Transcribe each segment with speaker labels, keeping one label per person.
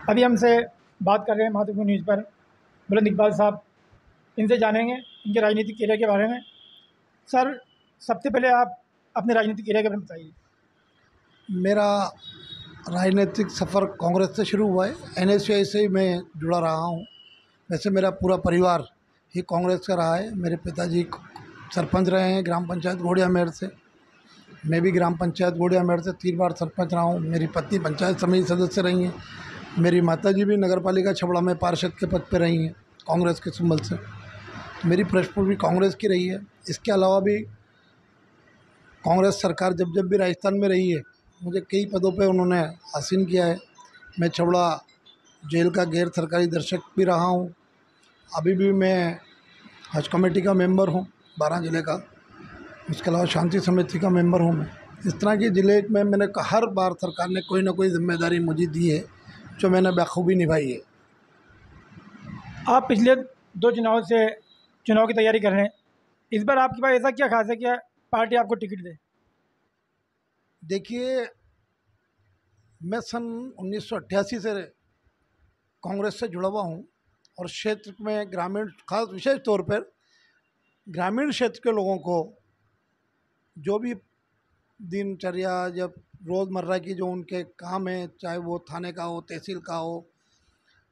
Speaker 1: अभी हमसे बात कर रहे हैं महत्वपूर्ण न्यूज़ पर बुलंद इकबाल साहब। इनसे जानेंगे इनके राजनीतिक कैरियर के बारे में। सर, सबसे पहले आप अपने राजनीतिक कैरियर के बारे में बताइए।
Speaker 2: मेरा राजनीतिक सफ़र कांग्रेस से शुरू हुआ है। एनएसयूआई से ही मैं जुड़ा रहा हूँ। वैसे मेरा पूरा परिवार ही कांग्रेस का रहा है। मेरे पिताजी सरपंच रहे हैं ग्राम पंचायत गोड़िया मेड़ से। मैं भी ग्राम पंचायत गोड़िया मेड़ से 3 बार सरपंच रहा हूँ। मेरी पत्नी पंचायत समिति सदस्य रही हैं। मेरी माताजी भी नगर पालिका छबड़ा में पार्षद के पद पर रही हैं कांग्रेस के सिंबल से। तो मेरी पृष्ठभूमि कांग्रेस की रही है। इसके अलावा भी कांग्रेस सरकार जब जब भी राजस्थान में रही है, मुझे कई पदों पे उन्होंने आसीन किया है। मैं छबड़ा जेल का गैर सरकारी दर्शक भी रहा हूँ। अभी भी मैं हज कमेटी का मेंबर हूँ 12 ज़िले का। उसके अलावा शांति समिति का मेंबर हूँ मैं। इस तरह की ज़िले में मैंने हर बार सरकार ने कोई ना कोई जिम्मेदारी मुझे दी है जो मैंने बखूबी निभाई है।
Speaker 1: आप पिछले 2 चुनाव से चुनाव की तैयारी कर रहे हैं। इस बार आपके पास ऐसा क्या खास है कि पार्टी आपको टिकट दे?
Speaker 2: देखिए, मैं सन 1988 से कांग्रेस से जुड़ा हुआ हूँ और क्षेत्र में ग्रामीण, खास विशेष तौर पर ग्रामीण क्षेत्र के लोगों को जो भी दिनचर्या, जब रोज़मर्रा की जो उनके काम है, चाहे वो थाने का हो, तहसील का हो,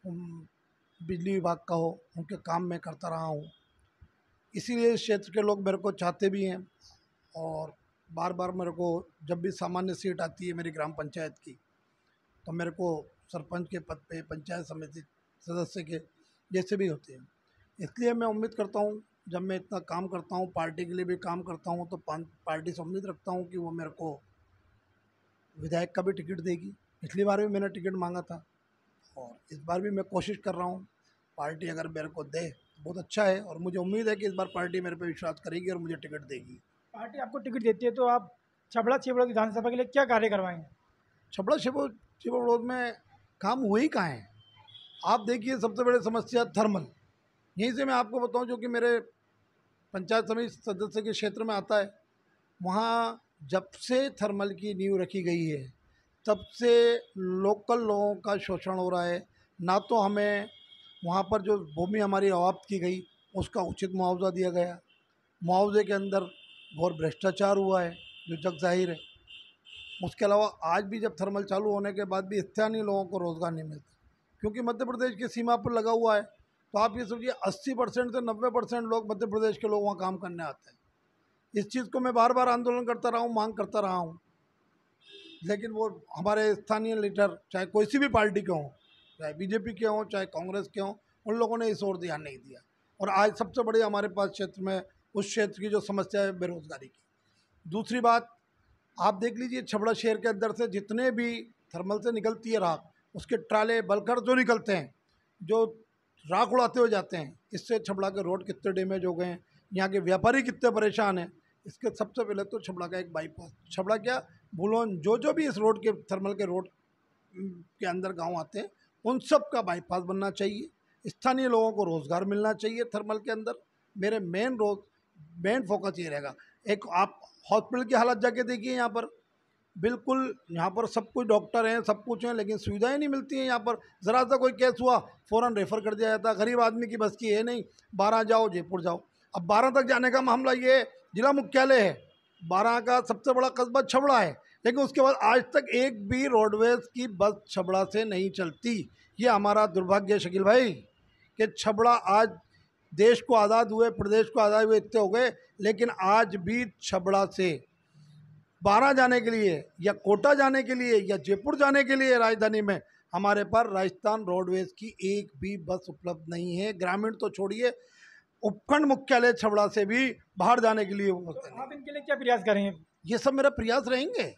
Speaker 2: बिजली विभाग का हो, उनके काम मैं करता रहा हूँ। इसीलिए इस क्षेत्र के लोग मेरे को चाहते भी हैं और बार बार मेरे को जब भी सामान्य सीट आती है मेरी ग्राम पंचायत की, तो मेरे को सरपंच के पद पे, पंचायत समिति सदस्य के जैसे भी होते हैं। इसलिए मैं उम्मीद करता हूँ, जब मैं इतना काम करता हूँ, पार्टी के लिए भी काम करता हूँ, तो पार्टी से उम्मीद रखता हूँ कि वो मेरे को विधायक का भी टिकट देगी। पिछली बार भी मैंने टिकट मांगा था और इस बार भी मैं कोशिश कर रहा हूँ। पार्टी अगर मेरे को दे बहुत अच्छा है और मुझे उम्मीद है कि इस बार पार्टी मेरे पे विश्वास करेगी और मुझे टिकट देगी।
Speaker 1: पार्टी आपको टिकट देती है तो आप छबड़ा विधानसभा के लिए क्या कार्य करवाएंगे?
Speaker 2: छबड़ा शिवरोध में काम हुए ही कहाँ है? आप देखिए, सबसे बड़ी समस्या थर्मल। यहीं से मैं आपको बताऊं, जो कि मेरे पंचायत समिति सदस्य के क्षेत्र में आता है, वहाँ जब से थर्मल की नींव रखी गई है तब से लोकल लोगों का शोषण हो रहा है। ना तो हमें वहाँ पर जो भूमि हमारी अवाप्त की गई उसका उचित मुआवजा दिया गया, मुआवजे के अंदर घोर भ्रष्टाचार हुआ है जो जग जाहिर है। उसके अलावा आज भी जब थर्मल चालू होने के बाद भी स्थानीय लोगों को रोज़गार नहीं मिलता, क्योंकि मध्य प्रदेश की सीमा पर लगा हुआ है। तो आप ये समझिए 80% से 90% लोग मध्य प्रदेश के लोग वहाँ काम करने आते हैं। इस चीज़ को मैं बार बार आंदोलन करता रहा हूँ, मांग करता रहा हूँ, लेकिन वो हमारे स्थानीय लीडर, चाहे कोई सी भी पार्टी के हों, चाहे बीजेपी के हों, चाहे कांग्रेस के हों, उन लोगों ने इस ओर ध्यान नहीं दिया। और आज सबसे बड़ी हमारे पास क्षेत्र में उस क्षेत्र की जो समस्या है बेरोज़गारी की। दूसरी बात, आप देख लीजिए, छबड़ा शहर के अंदर से जितने भी थर्मल से निकलती है राख, उसके ट्राले बलकर जो निकलते हैं, जो राख उड़ाते हुए जाते हैं, इससे छबड़ा के रोड कितने डैमेज हो गए हैं, यहाँ के व्यापारी कितने परेशान हैं। इसके सबसे पहले तो छबड़ा का एक बाईपास, छबड़ा क्या, भूलोन, जो भी इस रोड के, थर्मल के रोड के अंदर गांव आते हैं, उन सब का बाईपास बनना चाहिए। स्थानीय लोगों को रोज़गार मिलना चाहिए थर्मल के अंदर। मेरे मेन फोकस ये रहेगा। एक आप हॉस्पिटल की हालत जाके देखिए, यहाँ पर बिल्कुल, यहाँ पर सब कुछ डॉक्टर हैं, सब कुछ हैं, लेकिन सुविधाएं नहीं मिलती हैं। यहाँ पर ज़रा सा कोई केस हुआ फ़ौरन रेफ़र कर दिया जाता है। गरीब आदमी की बस की है नहीं, 12 जाओ, जयपुर जाओ। अब 12 तक जाने का मामला ये जिला मुख्यालय है, 12 का सबसे बड़ा कस्बा छबड़ा है, लेकिन उसके बाद आज तक एक भी रोडवेज़ की बस छबड़ा से नहीं चलती। ये हमारा दुर्भाग्य है शकील भाई, कि छबड़ा आज देश को आज़ाद हुए, प्रदेश को आज़ाद हुए इतने हो गए, लेकिन आज भी छबड़ा से 12 जाने के लिए या कोटा जाने के लिए या जयपुर जाने के लिए राजधानी में हमारे पास राजस्थान रोडवेज की एक भी बस उपलब्ध नहीं है। ग्रामीण तो छोड़िए, उपखंड मुख्यालय छबड़ा से भी बाहर जाने के लिए उपलब्ध नहीं।
Speaker 1: आप इनके लिए क्या प्रयास करेंगे?
Speaker 2: ये सब मेरा प्रयास रहेंगे।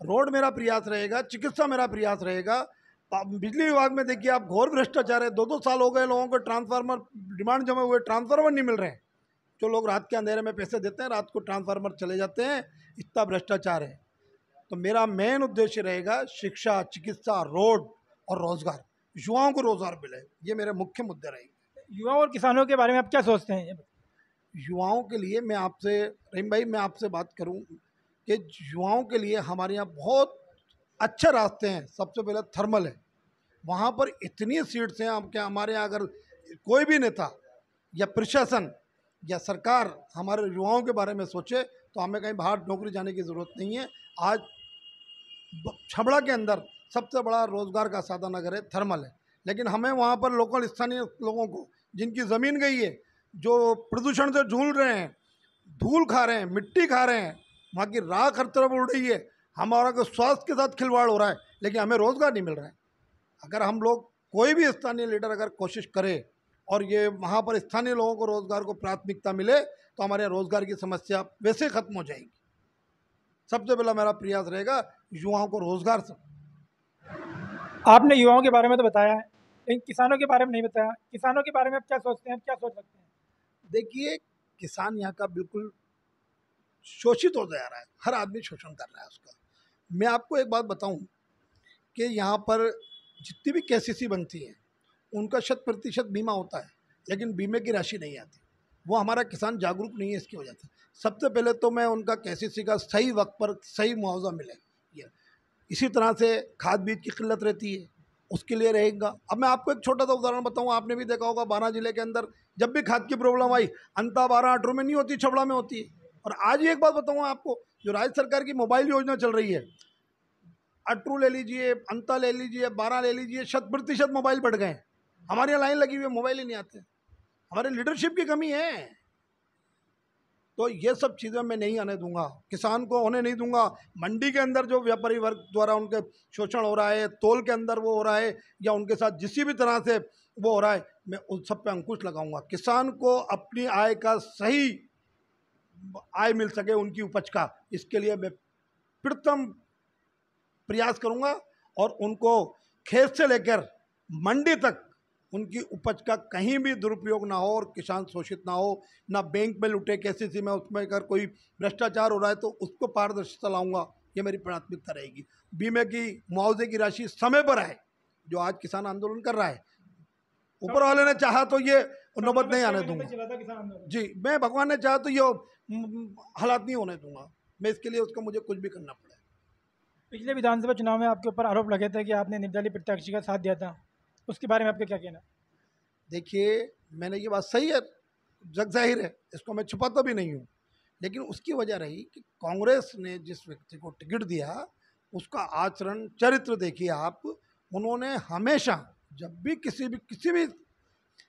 Speaker 2: रोड मेरा प्रयास रहेगा, चिकित्सा मेरा प्रयास रहेगा। बिजली विभाग में देखिए आप, घोर भ्रष्टाचार है। 2-2 साल हो गए लोगों को ट्रांसफार्मर डिमांड जमे हुए, ट्रांसफार्मर नहीं मिल रहे हैं। जो लोग रात के अंधेरे में पैसे देते हैं, रात को ट्रांसफार्मर चले जाते हैं, इतना भ्रष्टाचार है। तो मेरा मेन उद्देश्य रहेगा शिक्षा, चिकित्सा, रोड और रोजगार, युवाओं को रोजगार मिले, ये मेरे मुख्य मुद्दे रहेंगे।
Speaker 1: युवाओं और किसानों के बारे में आप क्या सोचते हैं?
Speaker 2: युवाओं के लिए मैं आपसे, रहीम भाई, मैं आपसे बात करूं कि युवाओं के लिए हमारे यहाँ बहुत अच्छे रास्ते हैं। सबसे पहले थर्मल है, वहाँ पर इतनी सीट्स हैं। हम क्या, हमारे यहाँ अगर कोई भी नेता या प्रशासन या सरकार हमारे युवाओं के बारे में सोचे तो हमें कहीं बाहर नौकरी जाने की ज़रूरत नहीं है। आज छबड़ा के अंदर सबसे बड़ा रोज़गार का साधन अगर है थर्मल है, लेकिन हमें वहाँ पर लोकल स्थानीय लोगों को जिनकी ज़मीन गई है, जो प्रदूषण से झूल रहे हैं, धूल खा रहे हैं, मिट्टी खा रहे हैं, वहाँ की राख हर तरफ उड़ रही है, हमारा को स्वास्थ्य के साथ खिलवाड़ हो रहा है, लेकिन हमें रोज़गार नहीं मिल रहा है। अगर हम लोग कोई भी स्थानीय लीडर अगर कोशिश करे और ये वहाँ पर स्थानीय लोगों को रोज़गार को प्राथमिकता मिले तो हमारे यहाँ रोज़गार की समस्या वैसे ख़त्म हो जाएगी। सबसे पहला मेरा प्रयास रहेगा युवाओं को रोज़गार से।
Speaker 1: आपने युवाओं के बारे में तो बताया है, लेकिन किसानों के बारे में नहीं बताया। किसानों के बारे में आप क्या सोचते हैं, क्या सोच सकते हैं?
Speaker 2: देखिए, किसान यहाँ का बिल्कुल शोषित होता जा रहा है, हर आदमी शोषण कर रहा है उसका। मैं आपको एक बात बताऊं कि यहाँ पर जितनी भी केसीसी बनती है उनका 100% बीमा होता है, लेकिन बीमे की राशि नहीं आती। वो हमारा किसान जागरूक नहीं है, इसकी वजह से। सबसे पहले तो मैं उनका केसीसी का सही वक्त पर सही मुआवजा मिले, ये इसी तरह से खाद बीज की किल्लत रहती है, उसके लिए रहेगा। अब मैं आपको एक छोटा सा उदाहरण बताऊं, आपने भी देखा होगा 12 जिले के अंदर जब भी खाद की प्रॉब्लम आई, अंता 12 अटरू में नहीं होती, छबड़ा में होती है। और आज एक बात बताऊंगा आपको, जो राज्य सरकार की मोबाइल योजना चल रही है, अटरू ले लीजिए, अंता ले लीजिए, 12 ले लीजिए, 100% मोबाइल बढ़ गए हैं। हमारे यहाँ लाइन लगी हुई है, मोबाइल ही नहीं आते। हमारे लीडरशिप की कमी है। तो ये सब चीज़ें मैं नहीं आने दूंगा, किसान को होने नहीं दूंगा। मंडी के अंदर जो व्यापारी वर्ग द्वारा उनके शोषण हो रहा है, तोल के अंदर वो हो रहा है, या उनके साथ जिस भी तरह से वो हो रहा है, मैं उन सब पे अंकुश लगाऊंगा। किसान को अपनी आय का सही आय मिल सके, उनकी उपज का, इसके लिए मैं प्रथम प्रयास करूंगा। और उनको खेत से लेकर मंडी तक उनकी उपज का कहीं भी दुरुपयोग ना हो और किसान शोषित ना हो, ना बैंक में लुटे केसीसी में, उसमें अगर कोई भ्रष्टाचार हो रहा है तो उसको पारदर्शिता लाऊंगा। ये मेरी प्राथमिकता रहेगी। बीमे की मुआवजे की राशि समय पर आए, जो आज किसान आंदोलन कर रहा है। ऊपर वाले ने चाहा तो ये नौबत नहीं आने दूंगा जी, मैं भगवान ने चाहा तो ये हालात नहीं होने दूंगा। मैं इसके लिए उसका मुझे कुछ भी करना पड़े।
Speaker 1: पिछले विधानसभा चुनाव में आपके ऊपर आरोप लगे थे कि आपने निर्दलीय प्रत्याशी का साथ दिया था, उसके बारे में आपका क्या कहना?
Speaker 2: देखिए, मैंने ये बात सही है, जग जाहिर है, इसको मैं छुपाता भी नहीं हूँ, लेकिन उसकी वजह रही कि कांग्रेस ने जिस व्यक्ति को टिकट दिया उसका आचरण चरित्र देखिए आप। उन्होंने हमेशा जब भी किसी भी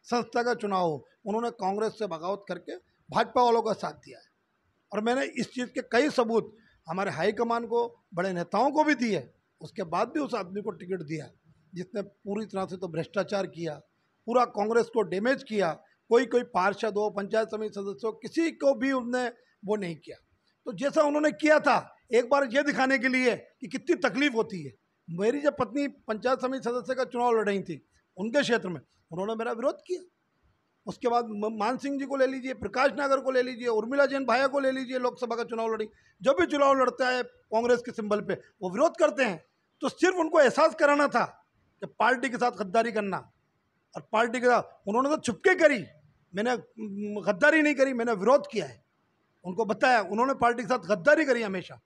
Speaker 2: संस्था का चुनाव हो, उन्होंने कांग्रेस से बगावत करके भाजपा वालों का साथ दिया है। और मैंने इस चीज़ के कई सबूत हमारे हाईकमान को, बड़े नेताओं को भी दिए। उसके बाद भी उस आदमी को टिकट दिया जिसने पूरी तरह से तो भ्रष्टाचार किया, पूरा कांग्रेस को डैमेज किया। कोई पार्षद हो, पंचायत समिति सदस्य हो, किसी को भी उनने वो नहीं किया। तो जैसा उन्होंने किया था, एक बार ये दिखाने के लिए कि कितनी तकलीफ होती है। मेरी जब पत्नी पंचायत समिति सदस्य का चुनाव लड़ रही थी उनके क्षेत्र में, उन्होंने मेरा विरोध किया। उसके बाद मान सिंह जी को ले लीजिए, प्रकाश नागर को ले लीजिए, उर्मिला जैन भाया को ले लीजिए, लोकसभा का चुनाव लड़ी। जब भी चुनाव लड़ता है कांग्रेस के सिंबल पे वो विरोध करते हैं। तो सिर्फ उनको एहसास कराना था कि पार्टी के साथ गद्दारी करना, और पार्टी के साथ उन्होंने तो चुपके करी। मैंने गद्दारी नहीं करी, मैंने विरोध किया है, उनको बताया। उन्होंने पार्टी के साथ गद्दारी करी हमेशा।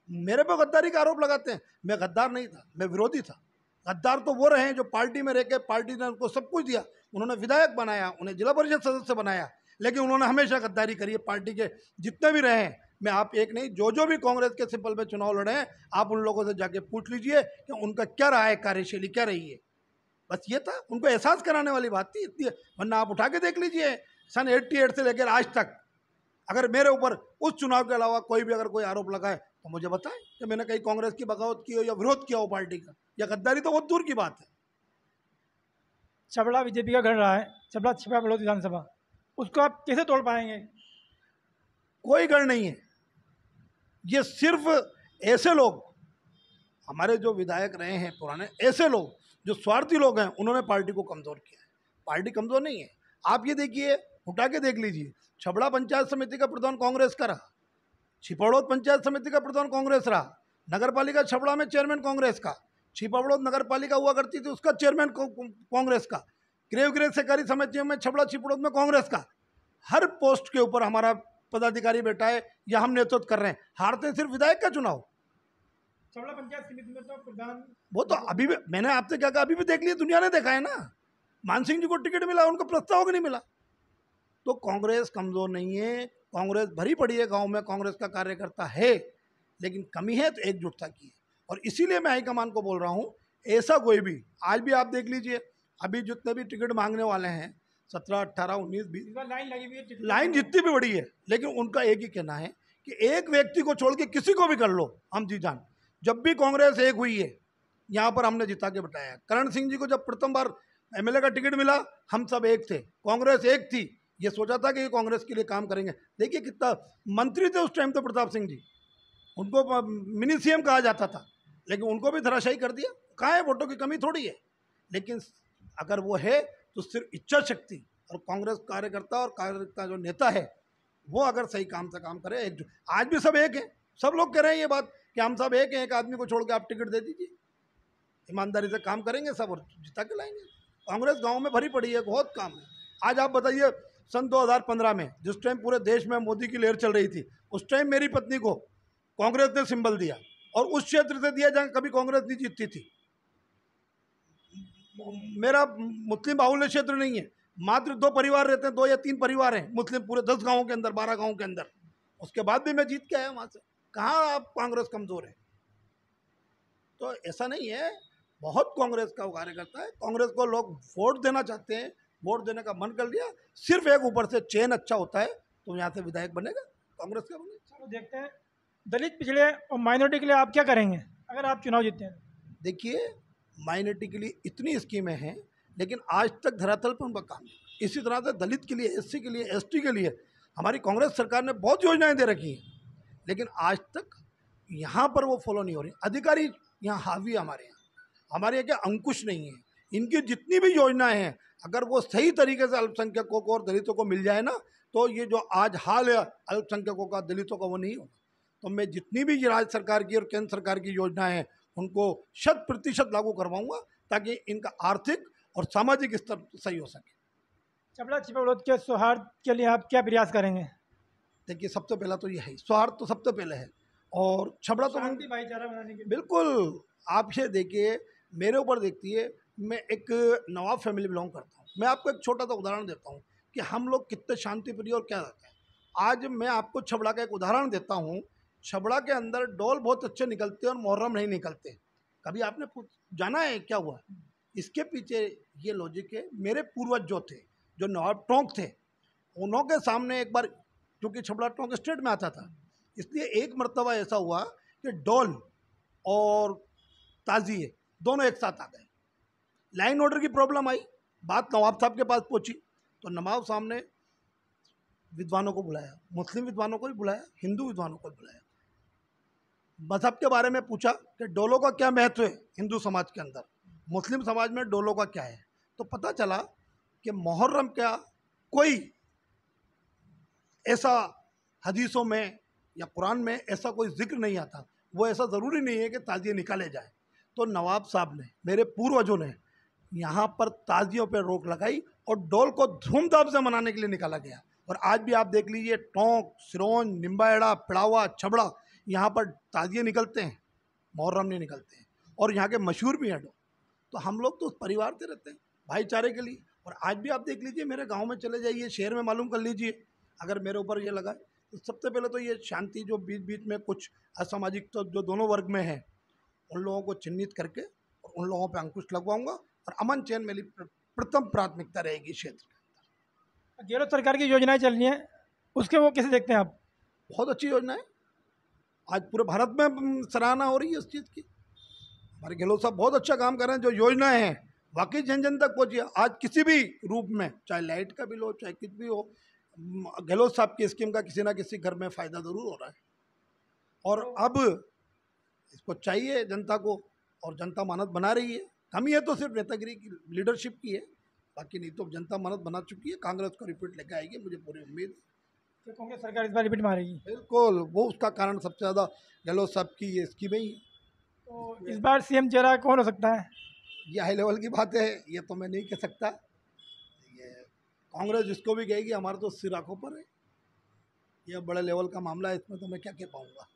Speaker 2: मेरे पे गद्दारी का आरोप लगाते हैं, मैं गद्दार नहीं था, मैं विरोधी था। गद्दार तो वो रहे जो पार्टी में रह के पार्टी ने उनको सब कुछ दिया, उन्होंने विधायक बनाया, उन्हें जिला परिषद सदस्य बनाया, लेकिन उन्होंने हमेशा गद्दारी करी है। पार्टी के जितने भी रहे हैं, मैं आप एक नहीं, जो भी कांग्रेस के सिंबल में चुनाव लड़े हैं, आप उन लोगों से जाके पूछ लीजिए कि उनका क्या रहा है, कार्यशैली क्या रही है। बस ये था, उनको एहसास कराने वाली बात थी इतनी। वरना आप उठा के देख लीजिए, सन 88 से लेकर आज तक अगर मेरे ऊपर उस चुनाव के अलावा कोई भी अगर कोई आरोप लगाए तो मुझे बताएं कि मैंने कहीं कांग्रेस की बगावत की हो या विरोध किया हो पार्टी का, या गद्दारी, तो बहुत दूर की बात है।
Speaker 1: छबड़ा बीजेपी का गढ़ रहा है, छबड़ा बड़ौद विधानसभा, उसको आप कैसे तोड़ पाएंगे?
Speaker 2: कोई गढ़ नहीं है। ये सिर्फ ऐसे लोग, हमारे जो विधायक रहे हैं पुराने, ऐसे लोग जो स्वार्थी लोग हैं, उन्होंने पार्टी को कमज़ोर किया है। पार्टी कमज़ोर नहीं है। आप ये देखिए, उठा के देख लीजिए, छबड़ा पंचायत समिति का प्रधान कांग्रेस का रहा, छिपड़ौद पंचायत समिति का प्रधान कांग्रेस रहा, नगर पालिका छबड़ा में चेयरमैन कांग्रेस का, छिपड़ौद नगर पालिका हुआ करती थी उसका चेयरमैन कांग्रेस का, गृह सहकारी समितियों में छबड़ा छिपड़ौद में कांग्रेस का। हर पोस्ट के ऊपर हमारा पदाधिकारी बैठा है या हम नेतृत्व कर रहे हैं। हारते सिर्फ विधायक का चुनाव,
Speaker 1: छबड़ा पंचायत समिति में तो प्रधान
Speaker 2: वो तो अभी भी मैंने आपसे क्या कहा, अभी भी देख लिया, दुनिया ने देखा है ना। मान सिंह जी को टिकट मिला, उनको प्रस्ताव भी नहीं मिला। तो कांग्रेस कमजोर नहीं है, कांग्रेस भरी पड़ी है गांव में, कांग्रेस का कार्यकर्ता है, लेकिन कमी है तो एकजुटता की है। और इसीलिए मैं हाईकमान को बोल रहा हूँ, ऐसा कोई भी, आज भी आप देख लीजिए, अभी जितने भी टिकट मांगने वाले हैं 17, 18, 19, 20,
Speaker 1: इस बार लाइन लगी हुई है टिकट
Speaker 2: लाइन जितनी भी बड़ी है, लेकिन उनका एक ही कहना है कि एक व्यक्ति को छोड़ के किसी को भी कर लो, हम जी जान। जब भी कांग्रेस एक हुई है यहाँ पर हमने जिता के बताया। करण सिंह जी को जब प्रथम बार एमएलए का टिकट मिला, हम सब एक थे, कांग्रेस एक थी, ये सोचा था कि ये कांग्रेस के लिए काम करेंगे। देखिए कितना मंत्री थे उस टाइम तो प्रताप सिंह जी, उनको मिनी सीएम कहा जाता था, लेकिन उनको भी धराशायी कर दिया। कहाँ है, वोटों की कमी थोड़ी है, लेकिन अगर वो है तो सिर्फ इच्छा शक्ति और कांग्रेस कार्यकर्ता और कार्यकर्ता जो नेता है वो अगर सही काम से काम करे, एकजुट। आज भी सब एक है, सब लोग कह रहे हैं ये बात कि हम सब एक हैं, एक आदमी को छोड़ के आप टिकट दे दीजिए, ईमानदारी से काम करेंगे सब और जिता के लाएंगे। कांग्रेस गांव में भरी पड़ी है, बहुत काम है। आज आप बताइए, सन 2015 में जिस टाइम पूरे देश में मोदी की लहर चल रही थी, उस टाइम मेरी पत्नी को कांग्रेस ने सिंबल दिया, और उस क्षेत्र से दिया जहां कभी कांग्रेस नहीं जीतती थी। मेरा मुस्लिम बाहुल्य क्षेत्र नहीं है, मात्र 2 परिवार रहते हैं, 2 या 3 परिवार हैं मुस्लिम पूरे 10 गाँवों के अंदर, 12 गाँव के अंदर। उसके बाद भी मैं जीत के आया वहाँ से। कहाँ आप कांग्रेस कमज़ोर है? तो ऐसा नहीं है, बहुत कांग्रेस का कार्यकर्ता है, कांग्रेस को लोग वोट देना चाहते हैं, वोट देने का मन कर लिया, सिर्फ एक ऊपर से चेन अच्छा होता है तो यहाँ से विधायक बनेगा, कांग्रेस का बनेगा।
Speaker 1: चलो देखते हैं, दलित पिछड़े और माइनॉरिटी के लिए आप क्या करेंगे अगर आप चुनाव जीतते हैं?
Speaker 2: देखिए, माइनॉरिटी के लिए इतनी स्कीमें हैं, लेकिन आज तक धरातल पर उनका काम नहीं। इसी तरह से दलित के लिए, एससी के लिए, एसटी के लिए हमारी कांग्रेस सरकार ने बहुत योजनाएं दे रखी हैं, लेकिन आज तक यहाँ पर वो फॉलो नहीं हो रही। अधिकारी यहाँ हावी है हमारे यहाँ क्या अंकुश नहीं है। इनकी जितनी भी योजनाएं हैं, अगर वो सही तरीके से अल्पसंख्यकों को और दलितों को मिल जाए ना, तो ये जो आज हाल है अल्पसंख्यकों का, दलितों का, वो नहीं होगा। तो मैं जितनी भी राज्य सरकार की और केंद्र सरकार की योजनाएं हैं उनको 100% लागू करवाऊंगा, ताकि इनका आर्थिक और सामाजिक स्तर सही हो सके।
Speaker 1: छबड़ा छिपौड़ोद के सौहार्द के लिए आप क्या प्रयास करेंगे?
Speaker 2: देखिए, सबसे पहला तो ये है, स्वार्थ तो सबसे पहले है, और छबड़ा तो
Speaker 1: शांति भाईचारा बनाने के लिए।
Speaker 2: बिल्कुल। आप ये देखिए, मेरे ऊपर देखिए, मैं एक नवाब फैमिली बिलोंग करता हूँ। मैं आपको एक छोटा सा उदाहरण देता हूँ कि हम लोग कितने शांति प्रिय और क्या रहते हैं। आज मैं आपको छबड़ा का एक उदाहरण देता हूँ। छबड़ा के अंदर डोल बहुत अच्छे निकलते हैं और मुहर्रम नहीं निकलते। कभी आपने जाना है क्या हुआ? इसके पीछे ये लॉजिक है, मेरे पूर्वज जो थे, जो नवाब टोंक थे, उन्हों के सामने एक बार, क्योंकि छबड़ा टोंक स्टेट में आता था, इसलिए एक मरतबा ऐसा हुआ कि डोल और ताज़िए दोनों एक साथ आ गए। लाइन ऑर्डर की प्रॉब्लम आई, बात नवाब साहब के पास पहुंची, तो नवाब साहब ने विद्वानों को बुलाया, मुस्लिम विद्वानों को भी बुलाया, हिंदू विद्वानों को भी बुलाया, मजहब के बारे में पूछा कि डोलों का क्या महत्व है हिंदू समाज के अंदर, मुस्लिम समाज में डोलों का क्या है। तो पता चला कि मुहर्रम का कोई ऐसा हदीसों में या कुरान में ऐसा कोई जिक्र नहीं आता, वो ऐसा ज़रूरी नहीं है कि ताज़िए निकाले जाए। तो नवाब साहब ने, मेरे पूर्वजों ने यहाँ पर ताज़ियों पर रोक लगाई और डोल को धूमधाम से मनाने के लिए निकाला गया। और आज भी आप देख लीजिए, टोंक, सिरोंज, निम्बाहेड़ा, पिड़ावा, छबड़ा, यहाँ पर ताज़िए निकलते हैं, मुहर्रम नहीं निकलते हैं, और यहाँ के मशहूर भी हैं डोल। तो हम लोग तो परिवार से रहते हैं, भाईचारे के लिए। और आज भी आप देख लीजिए, मेरे गाँव में चले जाइए, शहर में मालूम कर लीजिए, अगर मेरे ऊपर ये लगा तो सबसे पहले तो ये शांति, जो बीच बीच में कुछ असामाजिक तो जो दोनों वर्ग में है, उन लोगों को चिन्हित करके और उन लोगों पे अंकुश लगवाऊंगा, और अमन चैन मेरी प्रथम प्राथमिकता रहेगी क्षेत्र के अंदर।
Speaker 1: गहलोत सरकार की योजनाएं चल रही हैं, उसके वो कैसे देखते हैं आप?
Speaker 2: बहुत अच्छी योजना है, आज पूरे भारत में सराहना हो रही है इस चीज़ की। हमारे गहलोत साहब बहुत अच्छा काम कर रहे हैं, जो योजनाएं हैं वाकई जन जन तक पहुँची है। आज किसी भी रूप में, चाहे लाइट का बिल हो, चाहे कुछ भी हो, गहलोत साहब की स्कीम का किसी ना किसी घर में फ़ायदा ज़रूर हो रहा है। और अब इसको चाहिए जनता को, और जनता मानत बना रही है। कमी है तो सिर्फ नेतागिरी की, लीडरशिप की है, बाकी नहीं तो जनता मानत बना चुकी है। कांग्रेस को रिपीट लेके आएगी, मुझे पूरी उम्मीद है।
Speaker 1: तो कांग्रेस सरकार इस बार रिपीट मारेगी?
Speaker 2: बिल्कुल, वो उसका कारण सबसे ज़्यादा गहलोत साहब की ये स्कीमें ही है।
Speaker 1: तो इस बार सीएम चेहरा कौन हो सकता है?
Speaker 2: ये हाई लेवल की बात है, ये तो मैं नहीं कह सकता। ये कांग्रेस जिसको भी कहेगी, हमारा तो सिर आंखों पर है। ये बड़े लेवल का मामला है, इसमें तो मैं क्या कह पाऊँगा।